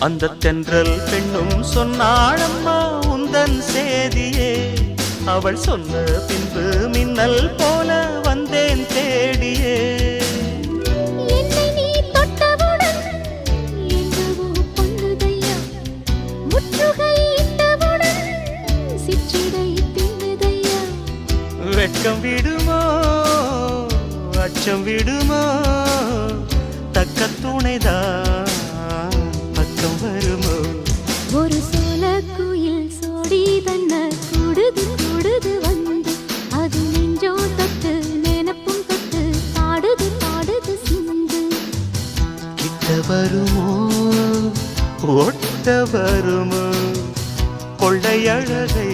அந்த தென்றல் பெண்ணும் சொன்னாளம்மா உந்தன் சேதியே. அவள் சொன்ன பின்பு மின்னல் போல வந்தேன் தேடியே. என்னை நீ தொட்டவுடன் என்னவோ பொன்னுதையா, முற்றுகை இட்டவுடன் சிற்றிடை தின்னுதையா. வெட்கம் விடுமோ அச்சம் விடுமோ, தக்க துணைதான் பக்கம் வருமோ. ஒரு சோல குயில் சோடி தன்ன கூடுது கூடுது வந்து, அது நெஞ்சோ தொட்டு நினப்பும் தொட்டு பாடுது பாடுது சிந்து. கிட்ட வருமோ ஒட்ட வருமோ கொள்ளையழகை